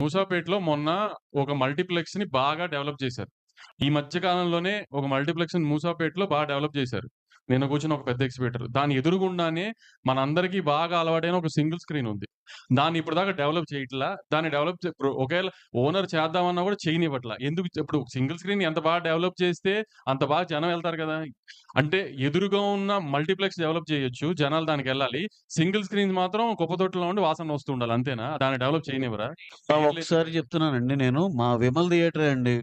మూసాపేటలో మొన్న ఒక మల్టీప్లెక్స్‌ని బాగా డెవలప్ చేశారు. ఈ మధ్య కాలంలోనే ఒక మల్టీప్లెక్స్‌ని మూసాపేటలో బాగా డెవలప్ చేశారు. నిన్న కూర్చున్న ఒక పెద్ద ఎక్స్‌బిటర్. దాని ఎదురుగుండానే మనందరికీ బాగా అలవాటైన ఒక సింగిల్ స్క్రీన్ ఉంది. దాన్ని ఇప్పటిదాకా డెవలప్ చేయట్లా. దాన్ని డెవలప్ ఇప్పుడు ఒకేళ ఓనర్ చేద్దామన్నా కూడా చేయనివ్వట్లా. ఎందుకు ఇప్పుడు సింగిల్ స్క్రీన్ ఎంత బాగా డెవలప్ చేస్తే అంత బాగా జనం ఎళ్తారు కదా! అంటే ఎదురుగా ఉన్న మల్టీప్లెక్స్ డెవలప్ చేయొచ్చు. జనాలు దానికెళ్ళాలి. సింగిల్ స్క్రీన్స్ మాత్రం కుప్పతొట్టులో ఉండి వాసన వస్తూ ఉండాలి. అంతేనా? దాన్ని డెవలప్ చేయనివ్వరా? చేయట్లేదు. ఒకసారి చెప్తున్నానండి నేను. మా విమల్ థియేటరే అండి.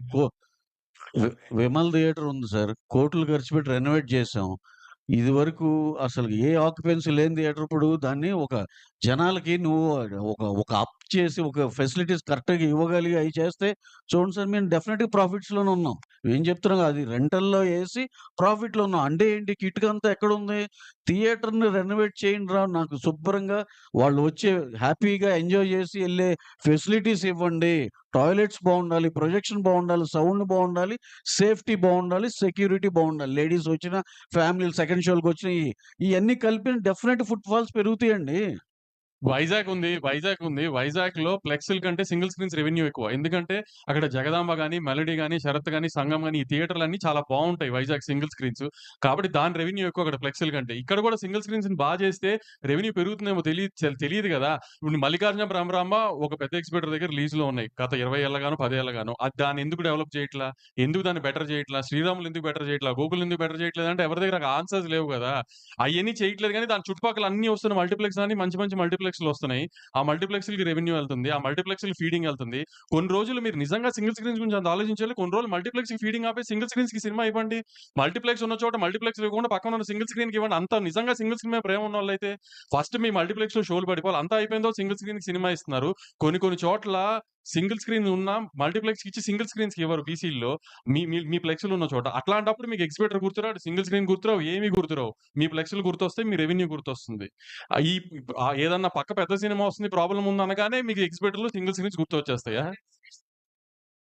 వి విమల్ థియేటర్ ఉంది సార్. కోట్లు ఖర్చు పెట్టి రెనోవేట్ చేశాం. ఇదివరకు అసలు ఏ ఆక్యుపెన్సీ లేని థియేటర్ ఇప్పుడు దాన్ని ఒక జనాలకి నువ్వు ఒక అప్ చేసి ఒక ఫెసిలిటీస్ కరెక్ట్‌గా ఇవ్వగలిగి అయి చేస్తే చూడండి సార్ మేము డెఫినిట్‌గా ప్రాఫిట్స్‌లోనే ఉన్నాం. ఏం చెప్తున్నాం అది రెంటల్‌లో ఏసి ప్రాఫిట్‌లో ఉన్నాం. అంటే ఏంటి కిటుకంతా ఎక్కడుంది? థియేటర్‌ని రెనోవేట్ చేయండిరా నాకు శుభ్రంగా వాళ్ళు వచ్చి హ్యాపీగా ఎంజాయ్ చేసి ఎళ్ళే ఫెసిలిటీస్ ఇవ్వండి. టాయిలెట్స్ బావుండాలి, ప్రొజెక్షన్ బావుండాలి, సౌండ్ బావుండాలి, సేఫ్టీ బావుండాలి, సెక్యూరిటీ బావుండాలి. లేడీస్ వచ్చిన ఫ్యామిలీలు సెకండ్ షోలకొచ్చినయి ఇయన్నీ కలిపి డెఫినెట్ ఫుట్ ఫాల్స్ పెరుగుతాయండి. వైజాగ్ ఉంది. వైజాగ్‌లో ఫ్లెక్స్‌ల కంటే సింగిల్ స్క్రీన్స్ రెవెన్యూ ఎక్కువ. ఎందుకంటే అక్కడ జగదాంబ గాని, మెలోడీ గాని, శరత్ గాని, సంగం గాని ఈ థియేటర్‌లన్నీ చాలా బావుంటాయి వైజాగ్ సింగిల్ స్క్రీన్స్. కాబట్టి దాని రెవెన్యూ ఎక్కువ అక్కడ ఫ్లెక్స్‌ల కంటే. ఇక్కడ కూడా సింగిల్ స్క్రీన్స్‌ని చేస్తే రెవెన్యూ పెరుగుతుందేమో తెలీదు గదా! ఇప్పుడు మల్లికార్జున భ్రమరాంబ ఒక పెద్ద ఎగ్జిబిటర్ దగ్గర లీజ్‌లో ఉన్నాయి. గత 20 ఏళ్లగానో, 10 ఏళ్లగానో. దాన్ని ఎందుకు డెవలప్ చేయట్లా? ఎందుకు దాన్ని బెటర్ చేయట్లా? శ్రీరాములు ఎందుకు బెటర్ చేయట్లా? గోకుల్ ఎందుకు బెటర్ చేయట్లేదంటే ఎవరి దగ్గర ఆన్సర్స్ లేవు గదా! అయన్నీ చేయట్లేదు గానీ దాని చుట్టుపక్కల అన్నీ వస్తున్న మల్టీప్లెక్స్ అన్ని మంచి మంచి మల్టీప్లెక్స్‌లొస్తున్నాయి. ఆ మల్టీప్లెక్స్‌లకి రెవెన్యూ ఎళ్తుంది. ఆ మల్టీప్లెక్స్‌లకి ఫీడింగ్ ఎళ్తుంది. కొన్ని రోజులు మీరు నిజంగా సింగిల్ స్క్రీన్స్ గురించి అంత ఆలోచించాలి. కొన్ని రోజులు మల్టీప్లెక్స్‌కి ఫీడింగ్ ఆపేసి సింగిల్ స్క్రీన్స్‌కి సినిమా ఇవ్వండి. మల్టీప్లెక్స్ ఉన్న చోట మల్టీప్లెక్స్ ఇవ్వకుండా పక్కన ఉన్న సింగిల్ స్క్రీన్‌కి ఇవ్వండి. అంత నిజంగా సింగిల్ స్క్రీన్ మీద ప్రేమ ఉన్నోళ్ళైతే ఫస్ట్ మీ మల్టీప్లెక్స్‌లో షోలు పడిపోవాలి. అంతా అయిపోయిన తర్వాత సింగిల్ స్క్రీన్‌కి సినిమా ఇస్తున్నారు. కొన్ని కొన్ని చోట్ల సింగిల్ స్క్రీన్ ఉన్న మల్టీప్లెక్స్‌కి ఇచ్చి సింగిల్ స్క్రీన్స్‌కి ఇవ్వరు బీసీల్లో. మీ మీ మీ ఫ్లెక్స్‌లు ఉన్న చోట. అట్లాంటప్పుడు మీకు ఎగ్జిబిటర్ గుర్తురాడు, సింగిల్ స్క్రీన్ గుర్తురావు, ఏమి గుర్తురావు. మీ ఫ్లెక్స్‌లు గుర్తొస్తాయి. మీ రెవెన్యూ గుర్తొస్తుంది. ఈ ఏదన్నా పక్క పెద్ద సినిమా వస్తుంది ప్రాబ్లమ్ ఉందనగానే మీకు ఎగ్జిబిటర్‌లో సింగిల్ స్క్రీన్స్ గుర్తొచ్చేస్తాయా?